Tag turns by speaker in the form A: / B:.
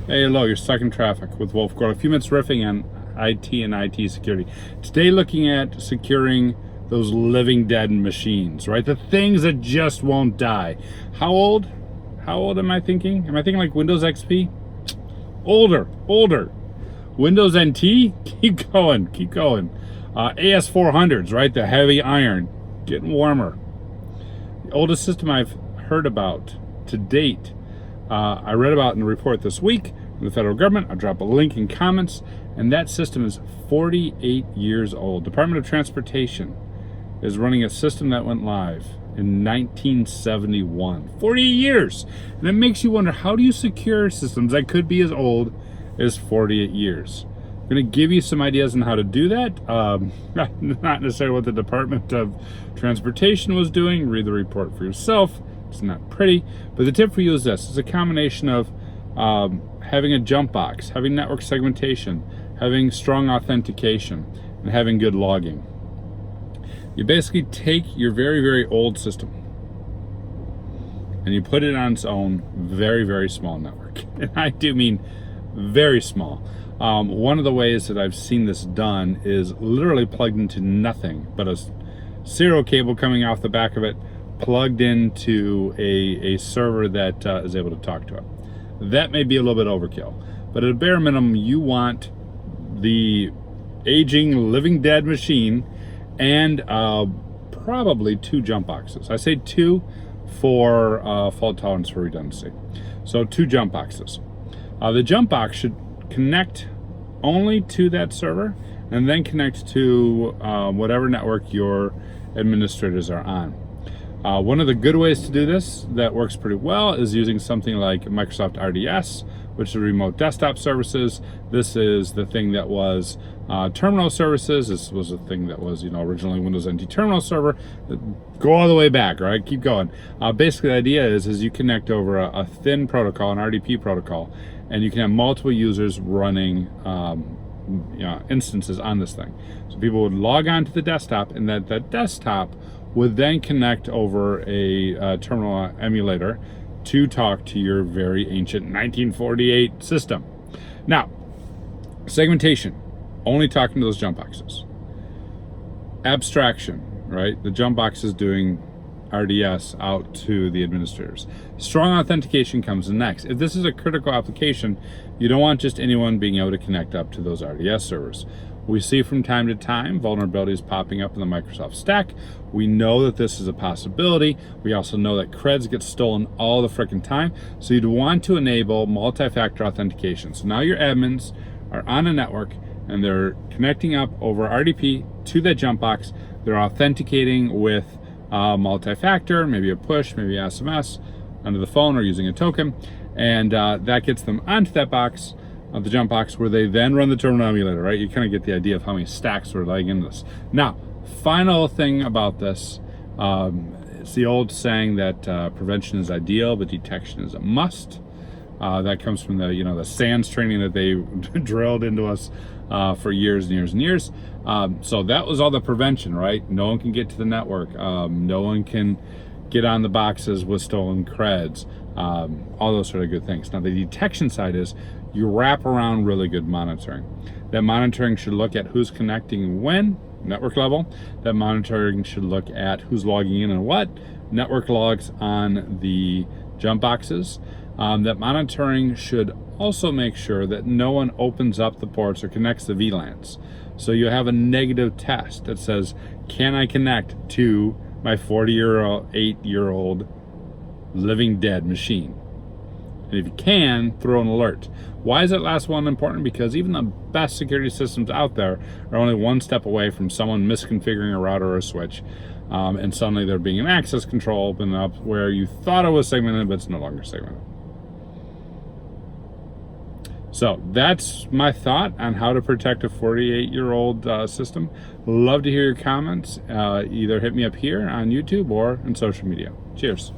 A: Hey, hello, you're stuck in traffic with Wolf Growth. A few minutes riffing on IT and IT security. Today looking at securing those living dead machines, right? The things that just won't die. How old? How old am I thinking? Am I thinking like Windows XP? Older. Windows NT? Keep going. AS400s, right? The heavy iron, getting warmer. The oldest system I've heard about to date, I read about in the report this week from the federal government. I'll drop a link in comments, and that system is 48 years old. Department of Transportation is running a system that went live in 1971. 48 years! And it makes you wonder, how do you secure systems that could be as old as 48 years? I'm going to give you some ideas on how to do that. Not necessarily what the Department of Transportation was doing. Read the report for yourself. It's not pretty, but the tip for you is this. It's a combination of having a jump box, having network segmentation, having strong authentication, and having good logging. You basically take your very, very old system and you put it on its own very, very small network. And I do mean very small. One of the ways that I've seen this done is literally plugged into nothing but a serial cable coming off the back of it, plugged into a server that is able to talk to it. That may be a little bit overkill, but at a bare minimum, you want the aging, living dead machine and probably 2 jump boxes. I say 2 for fault tolerance for redundancy. So 2 jump boxes. The jump box should connect only to that server and then connect to whatever network your administrators are on. One of the good ways to do this that works pretty well is using something like Microsoft RDS, which is remote desktop services. This is the thing that was terminal services. This was the thing that was, originally Windows NT terminal server. Go all the way back, right? Keep going. Basically, the idea is you connect over a thin protocol, an RDP protocol, and you can have multiple users running instances on this thing. So people would log on to the desktop, and that desktop would then connect over a terminal emulator to talk to your very ancient 1948 system. Now, segmentation, only talking to those jump boxes. Abstraction, right? The jump box is doing RDS out to the administrators. Strong authentication comes next. If this is a critical application, you don't want just anyone being able to connect up to those RDS servers. We see from time to time vulnerabilities popping up in the Microsoft stack. We know that this is a possibility. We also know that creds get stolen all the frickin' time. So you'd want to enable multi-factor authentication. So now your admins are on a network and they're connecting up over RDP to that jump box. They're authenticating with multi-factor, maybe a push, maybe SMS, onto the phone or using a token. And that gets them onto that box, the jump box, where they then run the terminal emulator, right? You kind of get the idea of how many stacks are laying into this. Now, final thing about this, it's the old saying that prevention is ideal, but detection is a must. That comes from the SANS training that they drilled into us for years and years and years. So that was all the prevention, right? No one can get to the network. No one can get on the boxes with stolen creds. All those sort of good things. Now, the detection side is you wrap around really good monitoring. That monitoring should look at who's connecting when, network level. That monitoring should look at who's logging in and what, network logs on the jump boxes. That monitoring should also make sure that no one opens up the ports or connects the VLANs. So you have a negative test that says, can I connect to my 48-year-old living dead machine? And if you can, throw an alert. Why is that last one important? Because even the best security systems out there are only one step away from someone misconfiguring a router or a switch, and suddenly there being an access control open up where you thought it was segmented, but it's no longer segmented. So that's my thought on how to protect a 48-year-old system. Love to hear your comments. Either hit me up here on YouTube or on social media. Cheers.